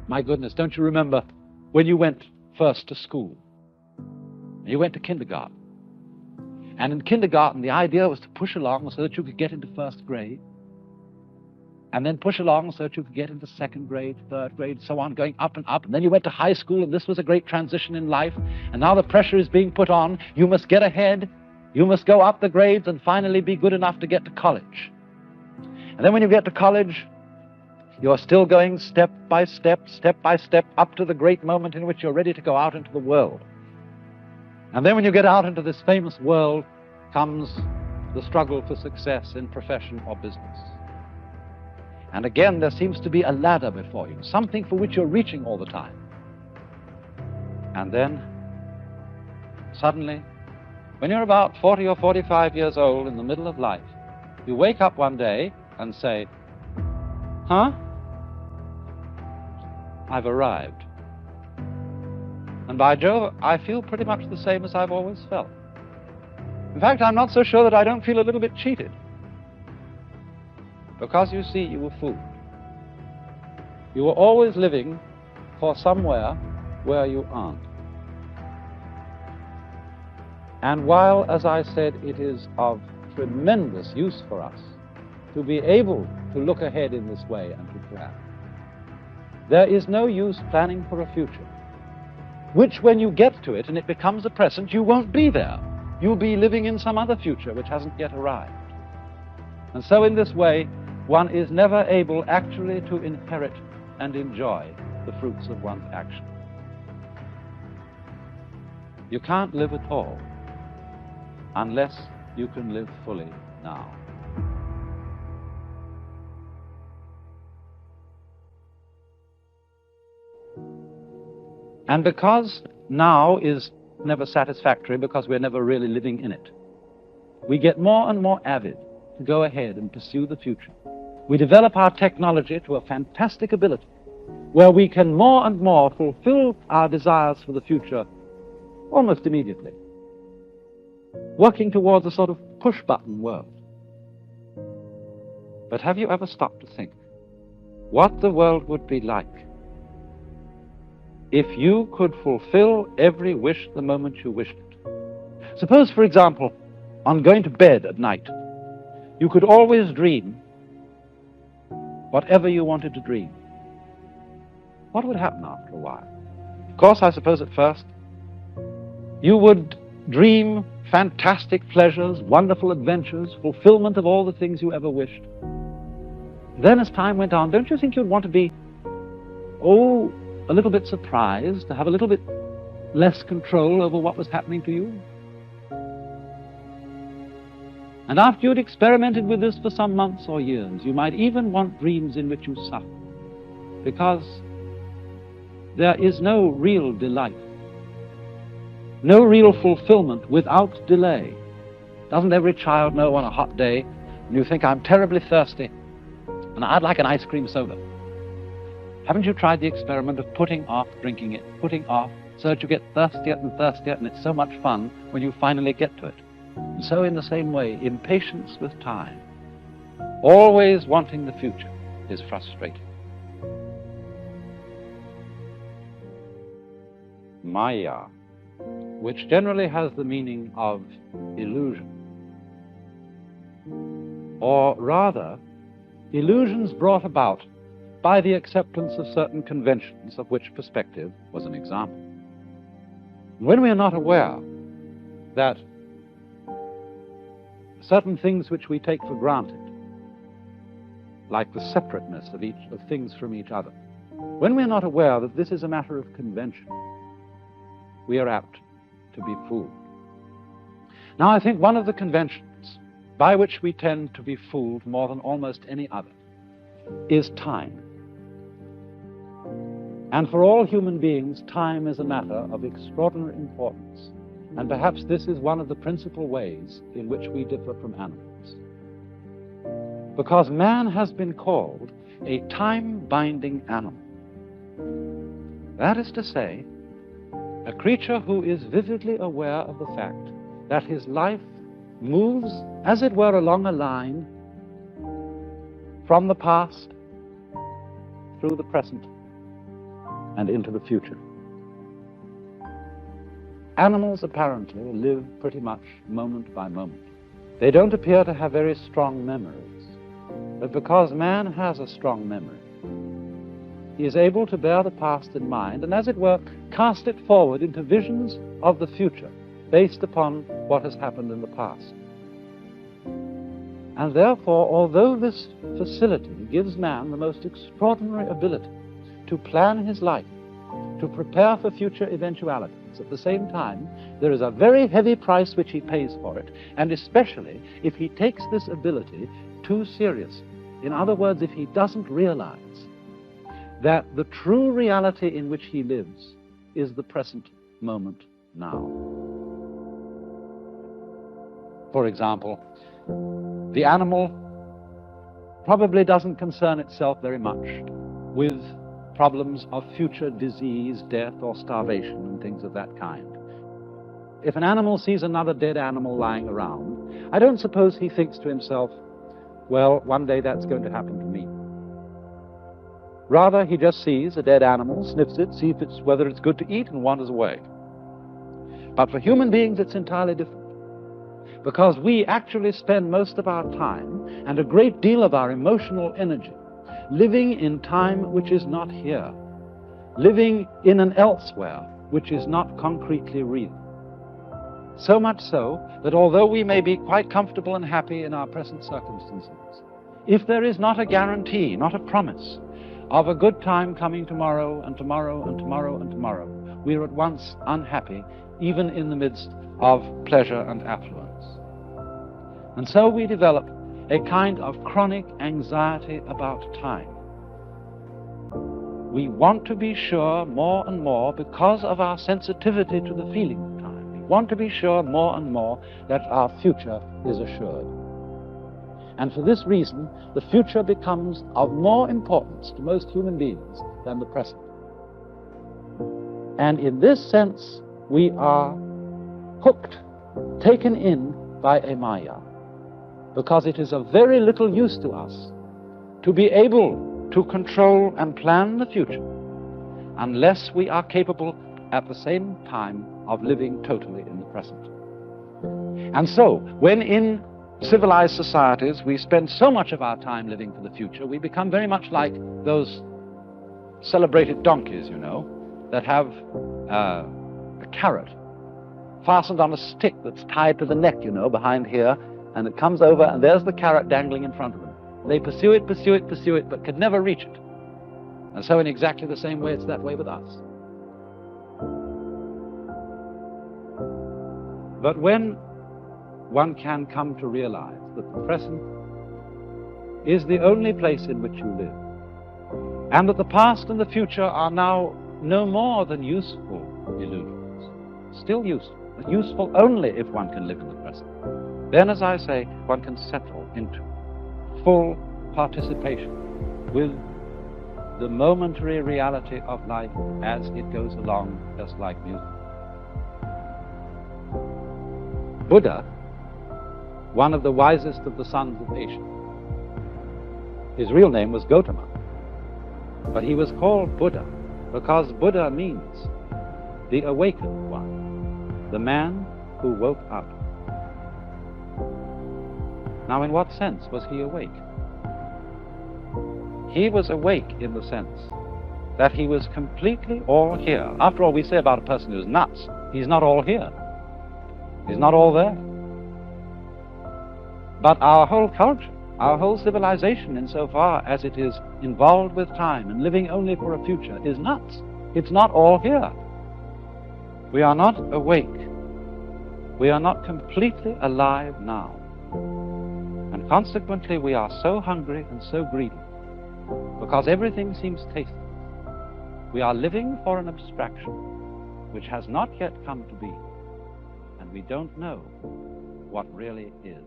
My goodness, don't you remember when you went first to school? You went to kindergarten. And in kindergarten, the idea was to push along so that you could get into first grade, and then push along so that you could get into second grade, third grade, so on, going up and up. And then you went to high school, and this was a great transition in life. And now the pressure is being put on. You must get ahead. You must go up the grades and finally be good enough to get to college. And then when you get to college, you're still going step by step, up to the great moment in which you're ready to go out into the world. And then when you get out into this famous world comes the struggle for success in profession or business. And again, there seems to be a ladder before you, something for which you're reaching all the time. And then, suddenly, when you're about 40 or 45 years old in the middle of life, you wake up one day and say, huh? I've arrived. And by Jove, I feel pretty much the same as I've always felt. In fact, I'm not so sure that I don't feel a little bit cheated. Because you see, you were fooled. You were always living for somewhere where you aren't. And while, as I said, it is of tremendous use for us to be able to look ahead in this way and to plan, there is no use planning for a future, which when you get to it and it becomes a present, you won't be there. You'll be living in some other future which hasn't yet arrived. And so in this way, one is never able actually to inherit and enjoy the fruits of one's action. You can't live at all unless you can live fully now. And because now is never satisfactory, because we're never really living in it, we get more and more avid to go ahead and pursue the future. We develop our technology to a fantastic ability where we can more and more fulfill our desires for the future almost immediately, working towards a sort of push-button world. But have you ever stopped to think what the world would be like if you could fulfill every wish the moment you wished it? Suppose, for example, on going to bed at night, you could always dream whatever you wanted to dream. What would happen after a while? Of course, I suppose at first you would dream fantastic pleasures, wonderful adventures, fulfillment of all the things you ever wished. Then as time went on, don't you think you'd want to be, a little bit surprised, to have a little bit less control over what was happening to you? And after you'd experimented with this for some months or years, you might even want dreams in which you suffer, because there is no real delight, no real fulfillment without delay. Doesn't every child know on a hot day when you think, I'm terribly thirsty and I'd like an ice cream soda? Haven't you tried the experiment of putting off drinking it, putting off, so that you get thirstier and thirstier, and it's so much fun when you finally get to it? And so in the same way, impatience with time, always wanting the future, is frustrating. Maya, which generally has the meaning of illusion, or rather, illusions brought about by the acceptance of certain conventions, of which perspective was an example. When we are not aware that certain things which we take for granted, like the separateness of things from each other, when we are not aware that this is a matter of convention, we are apt to be fooled. Now, I think one of the conventions by which we tend to be fooled more than almost any other is time. And for all human beings, time is a matter of extraordinary importance. And perhaps this is one of the principal ways in which we differ from animals. Because man has been called a time-binding animal. That is to say, a creature who is vividly aware of the fact that his life moves, as it were, along a line from the past through the present and into the future. Animals apparently live pretty much moment by moment. They don't appear to have very strong memories, but because man has a strong memory, he is able to bear the past in mind and, as it were, cast it forward into visions of the future based upon what has happened in the past. And therefore, although this facility gives man the most extraordinary ability to plan his life, to prepare for future eventualities, at the same time, there is a very heavy price which he pays for it, and especially if he takes this ability too seriously. In other words, if he doesn't realize that the true reality in which he lives is the present moment now. For example, the animal probably doesn't concern itself very much with problems of future disease, death, or starvation, and things of that kind. If an animal sees another dead animal lying around, I don't suppose he thinks to himself, well, one day that's going to happen to me. Rather, he just sees a dead animal, sniffs it, sees whether it's good to eat, and wanders away. But for human beings, it's entirely different, because we actually spend most of our time and a great deal of our emotional energy living in time which is not here, living in an elsewhere which is not concretely real. So much so that although we may be quite comfortable and happy in our present circumstances, if there is not a guarantee, not a promise, of a good time coming tomorrow and tomorrow and tomorrow and tomorrow, we are at once unhappy, even in the midst of pleasure and affluence. And so we develop a kind of chronic anxiety about time. We want to be sure more and more, because of our sensitivity to the feeling of time, we want to be sure more and more that our future is assured. And for this reason, the future becomes of more importance to most human beings than the present. And in this sense, we are hooked, taken in by a maya, because it is of very little use to us to be able to control and plan the future unless we are capable at the same time of living totally in the present. And so, when in civilized societies we spend so much of our time living for the future, we become very much like those celebrated donkeys, you know, that have a carrot fastened on a stick that's tied to the neck, you know, behind here, and it comes over, and there's the carrot dangling in front of them. They pursue it, pursue it, pursue it, but can never reach it. And so in exactly the same way, it's that way with us. But when one can come to realize that the present is the only place in which you live, and that the past and the future are now no more than useful illusions, still useful, but useful only if one can live in the present, then, as I say, one can settle into full participation with the momentary reality of life as it goes along, just like music. Buddha, one of the wisest of the sons of Asia, his real name was Gautama, but he was called Buddha because Buddha means the awakened one, the man who woke up. Now, in what sense was he awake? He was awake in the sense that he was completely all here. After all, we say about a person who's nuts, he's not all here. He's not all there. But our whole culture, our whole civilization, insofar as it is involved with time and living only for a future, is nuts. It's not all here. We are not awake. We are not completely alive now. And consequently, we are so hungry and so greedy, because everything seems tasteless. We are living for an abstraction which has not yet come to be, and we don't know what really is.